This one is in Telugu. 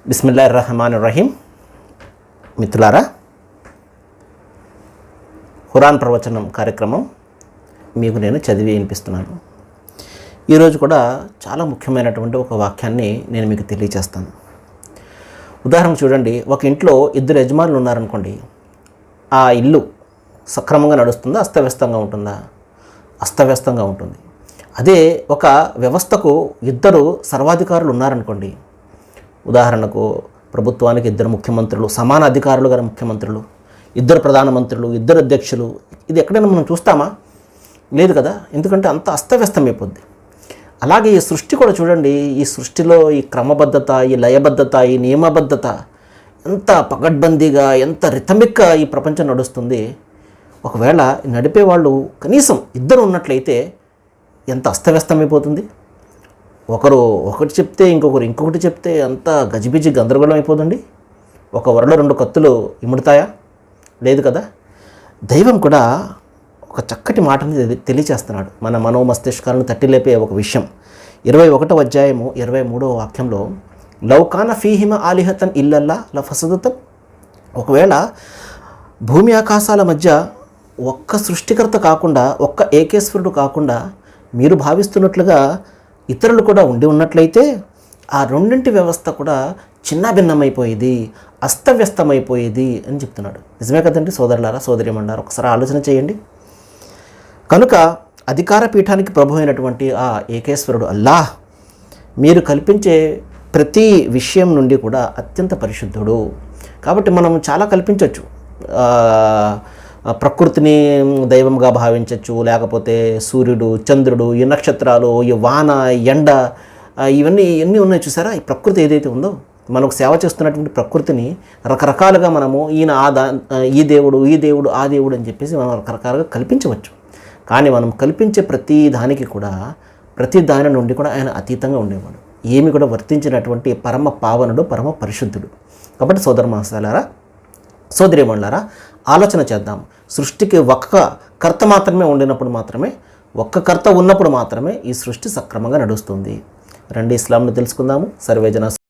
బిస్మిల్లాహిర్రహమానిర్రహీం. మిత్రులారా, ఖురాన్ ప్రవచనం కార్యక్రమం మీకు నేను చదివి వినిపిస్తున్నాను. ఈరోజు కూడా చాలా ముఖ్యమైనటువంటి ఒక వాక్యాన్ని నేను మీకు తెలియజేస్తాను. ఉదాహరణ చూడండి, ఒక ఇంట్లో ఇద్దరు యజమానులు ఉన్నారనుకోండి. ఆ ఇల్లు సక్రమంగా నడుస్తుందా, అస్తవ్యస్తంగా ఉంటుందా? అస్తవ్యస్తంగా ఉంటుంది. అదే ఒక వ్యవస్థకు ఇద్దరు సర్వాధికారులు ఉన్నారనుకోండి. ఉదాహరణకు ప్రభుత్వానికి ఇద్దరు ముఖ్యమంత్రులు, సమాన అధికారులు గల ముఖ్యమంత్రులు, ఇద్దరు ప్రధానమంత్రులు, ఇద్దరు అధ్యక్షులు. ఇది ఎక్కడైనా మనం చూస్తామా? లేదు కదా. ఎందుకంటే అంత అస్తవ్యస్తమైపోద్ది. అలాగే ఈ సృష్టి కూడా చూడండి. ఈ సృష్టిలో ఈ క్రమబద్ధత, ఈ లయబద్ధత, ఈ నియమబద్ధత ఎంత పగడ్బందీగా, ఎంత రిథమిక్గా ఈ ప్రపంచం నడుస్తుంది. ఒకవేళ నడిపే వాళ్ళు కనీసం ఇద్దరు ఉన్నట్లయితే ఎంత అస్తవ్యస్తమైపోతుంది. ఒకరు ఒకటి చెప్తే ఇంకొకటి చెప్తే అంత గజిబిజి గందరగోళం అయిపోదండి. ఒక వరలో రెండు కత్తులు ఇముడతాయా? లేదు కదా. దైవం కూడా ఒక చక్కటి మాటని తెలియచేస్తున్నాడు. మన మనోమస్తిష్కాలను తట్టిలేపే ఒక విషయం. 21వ అధ్యాయము 23వ వాక్యంలో, లౌకాన ఫీహిమ ఆలిహతన్ ఇల్లల్లా లఫసదతం. ఒకవేళ భూమి ఆకాశాల మధ్య ఒక్క సృష్టికర్త కాకుండా, ఒక్క ఏకేశ్వరుడు కాకుండా మీరు భావిస్తున్నట్లుగా ఇతరులు కూడా ఉండి ఉన్నట్లయితే ఆ రెండింటి వ్యవస్థ కూడా చిన్నాభిన్నమైపోయేది, అస్తవ్యస్తమైపోయేది అని చెప్తున్నాడు. నిజమే కదండి సోదరులారా, సోదరిమణులారా, ఒకసారి ఆలోచన చేయండి. కనుక అధికార పీఠానికి ప్రభు అయినటువంటి ఆ ఏకేశ్వరుడు అల్లాహ్ మీరు కల్పించే ప్రతి విషయం నుండి కూడా అత్యంత పరిశుద్ధుడు. కాబట్టి మనం చాలా కల్పించవచ్చు. ప్రకృతిని దైవంగా భావించవచ్చు, లేకపోతే సూర్యుడు, చంద్రుడు, ఈ నక్షత్రాలు, ఈ వాన, ఎండ, ఇవన్నీ ఉన్నాయి చూసారా. ఈ ప్రకృతి ఏదైతే ఉందో, మనకు సేవ చేస్తున్నటువంటి ప్రకృతిని రకరకాలుగా మనము ఈ దేవుడు ఆ దేవుడు అని చెప్పేసి మనం రకరకాలుగా కల్పించవచ్చు. కానీ మనం కల్పించే ప్రతి దానికి కూడా, ప్రతి దాని నుండి కూడా ఆయన అతీతంగా ఉండేవాడు. ఏమి కూడా వర్తించినటువంటి పరమ పావనుడు, పరమ పరిశుద్ధుడు. కాబట్టి సోదర మహాశయులారా, సోదరీమణులారా, ఆలోచన చేద్దాం. సృష్టికి ఒక్క కర్త మాత్రమే ఉండినప్పుడు మాత్రమే, ఒక్క కర్త ఉన్నప్పుడు మాత్రమే ఈ సృష్టి సక్రమంగా నడుస్తుంది. రండి ఇస్లాంను తెలుసుకుందాము. సర్వేజన